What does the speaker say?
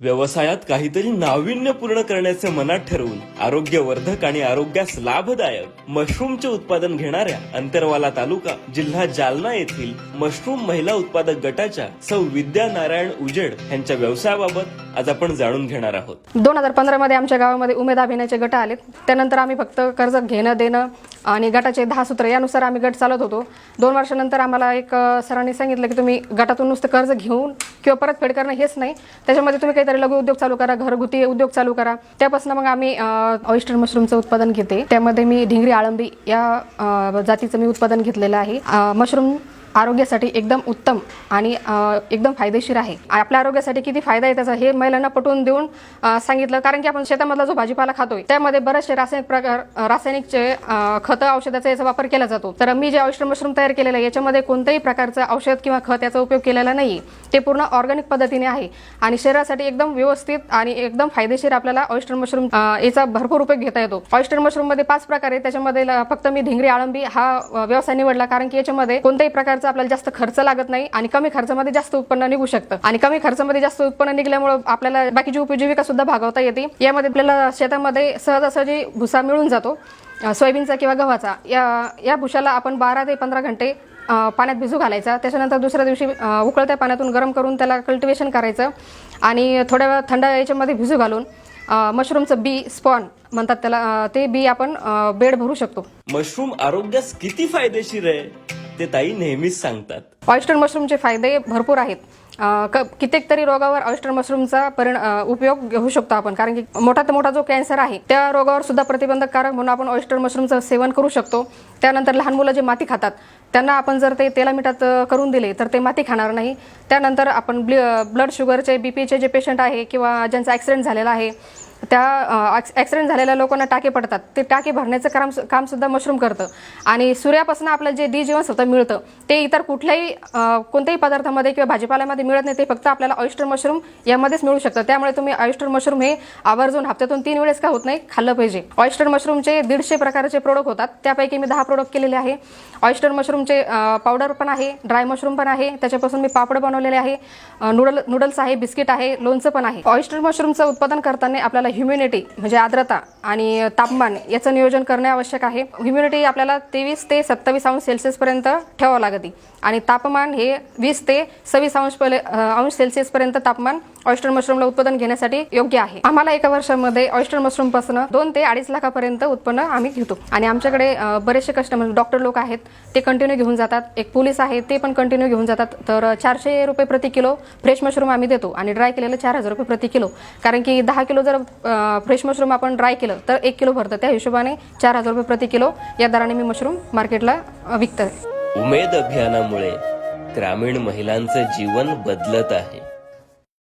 व्यवसायात काहीतरी नाविन्यपूर्ण करण्याचे मनात ठरवून आरोग्यवर्धक आणि आरोग्यास लाभदायक मशरूमचे उत्पादन घेणाऱ्या अंतरवाला तालुका जिल्हा जालना येथील मशरूम महिला उत्पादक गटाच्या सौ विद्या नारायण उजेड यांच्या व्यवसायाबाबत आज आपण जाणून घेणार आहोत। 2015 मध्ये आमच्या गावामध्ये उमेद अभियानाचे गट आले। त्यानंतर आम्ही फक्त कर्ज घेणं देणं आणि गटाचे 10 सूत्र यानुसार आम्ही गट चालवत होतो। 2 वर्षानंतर आम्हाला एक सरांनी सांगितलं की तुम्ही गटातून नुसतं कर्ज घेऊन किंवा परतफेड करणं हेच नाही, त्याच्यामध्ये तुम्ही काहीतरी लघु उद्योग चालू करा, घरगुती उद्योग चालू करा। त्यापासून मग आम्ही ऑयस्टर मशरूमचं उत्पादन घेते। त्यामध्ये मी ढिंगरी आळंबी या जातीचं मी उत्पादन घेतलेलं आहे। मशरूम आरोग्यासाठी एकदम उत्तम आणि एकदम फायदेशीर आहे। आपल्या आरोग्यासाठी किती फायदा आहे त्याचा हे महिलांना पटवून देऊन सांगितलं, कारण की आपण शेतामधला जो भाजीपाला खातोय त्यामध्ये बरेचसे रासायनिकचे खत औषधाचा याचा वापर केला जातो। तर मी जे ऑयस्टर मशरूम तयार केलेलं आहे याच्यामध्ये कोणत्याही प्रकारचं औषध किंवा खत याचा उपयोग केलेला नाही। ते पूर्ण ऑर्गॅनिक पद्धतीने आहे आणि शरीरासाठी एकदम व्यवस्थित आणि एकदम फायदेशीर आपल्याला ऑयस्टर मशरूम याचा भरपूर उपयोग घेता येतो। ऑयस्टर मशरूम मध्ये 5 प्रकार आहेत, त्याच्यामध्ये फक्त मी ढिंगरी आळंबी हा व्यवसाय निवडला, कारण की याच्यामध्ये कोणत्याही प्रकारचा आपल्याला जास्त खर्च लागत नाही आणि कमी खर्चामध्ये जास्त उत्पन्न निघू शकतं आणि कमी खर्चामध्ये जास्त उत्पन्न निघल्यामुळे आपल्याला बाकीची उपजीविका सुद्धा भागवता येते। यामध्ये आपल्याला शेतामध्ये सहजासहजी भुसा मिळून जातो, सोयाबीनचा किंवा गव्हाचा। या भुशाला आपण 12 ते 15 घंटे पाण्यात भिजू घालायचा। त्याच्यानंतर दुसऱ्या दिवशी उकळत्या पाण्यातून गरम करून त्याला कल्टिवेशन करायचं आणि थोड्या वेळ थंड याच्यामध्ये भिजू घालून मशरूमचं बी स्पॉन म्हणतात त्याला, ते बी आपण बेड भरू शकतो। मशरूम आरोग्यास किती फायदेशीर आहे ते ताई नेहमीच सांगतात। ऑयस्टर मशरूमचे फायदे भरपूर आहेत। कित्येक तरी रोगावर ऑयस्टर मशरूमचा उपयोग घेऊ शकतो आपण, कारण की मोठा मोठा जो कॅन्सर आहे त्या रोगावर सुद्धा प्रतिबंधकारक म्हणून आपण ऑयस्टर मशरूमचं सेवन करू शकतो। त्यानंतर लहान मुलं जे माती खातात त्यांना आपण जर ते तेला मिठात करून दिले तर ते माती खाणार नाही। त्यानंतर आपण ब्लड शुगरचे बीपीचे जे पेशंट आहे किंवा ज्यांचा ॲक्सिडेंट झालेला आहे त्या ॲक्सिडेंट झालेल्या लोकांना टाके पडतात, ते टाके भरण्याचं काम सुद्धा मशरूम करतं आणि सूर्यापासून आपल्याला जे डी जीवनसत्व मिळतं ते इतर कुठल्याही कोणत्याही पदार्थामध्ये किंवा भाजीपाल्यामध्ये मिळत नाही, ते फक्त आपल्याला ऑयस्टर मशरूम यामध्येच मिळू शकतं। त्यामुळे तुम्ही ऑयस्टर मशरूम हे आवर्जून हप्त्यातून 3 वेळेस का होत नाही खाल्लं पाहिजे। ऑयस्टर मशरूमचे 150 प्रकारचे प्रोडक्ट होतात, त्यापैकी मी 10 प्रोडक्ट केलेले आहे। ऑयस्टर मशरूमचे पावडर पण आहे, ड्राय मशरूम पण आहे, त्याच्यापासून मी पापड बनवलेले आहे, नूडल्स आहे, बिस्किट आहे, लोणचं पण आहे। ऑयस्टर मशरूमचं उत्पादन करताना आपल्याला ह्युमिडिटी म्हणजे आर्द्रता आणि तापमान याचं नियोजन करणे आवश्यक आहे। ह्युमिडिटी आपल्याला 23 ते 27 अंश सेल्सिअस पर्यंत ठेवावं लागते आणि तापमान हे 20 ते 26 अंश सेल्सिअस पर्यंत तापमान ऑयस्टर मशरूमला उत्पादन घेण्यासाठी योग्य आहे। आम्हाला एका वर्षामध्ये ऑयस्टर मशरूम पासून 2 ते 2.5 लाखापर्यंत उत्पन्न आम्ही घेतो आणि आमच्याकडे बरेचसे कस्टमर डॉक्टर लोक आहेत, ते कंटिन्यू घेऊन जातात। एक पोलीस आहे, ते पण कंटिन्यू घेऊन जातात। तर 400 रुपये प्रति किलो फ्रेश मशरूम आम्ही देतो आणि ड्राय केलेलं 4000 रुपये प्रति किलो, कारण की 10 किलो जर फ्रेश मशरूम आपण ड्राय केलं तर 1 किलो भरतं, त्या हिशोबाने 4000 रुपये प्रति किलो या दराने मी मशरूम मार्केटला विकते। उमेद अभियानामुळे ग्रामीण महिलांचं जीवन बदलत आहे।